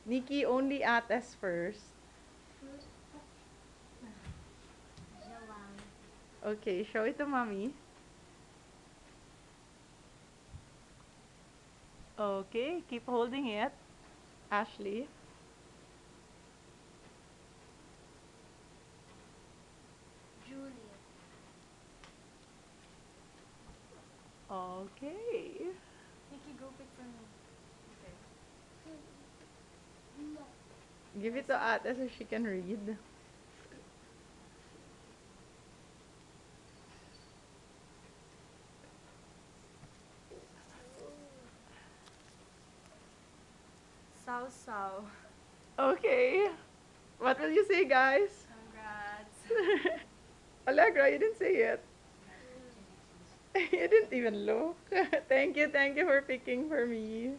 Nikki, only Ates first. Okay, show it to mommy. Okay, keep holding it. Ashley. Julia. Okay. Nikki, go pick for me. Okay. Give it to Ate so she can read. Sao Sao. Okay. What will you say, guys? Congrats. Allegra, you didn't say it. You didn't even look. Thank you for picking for me.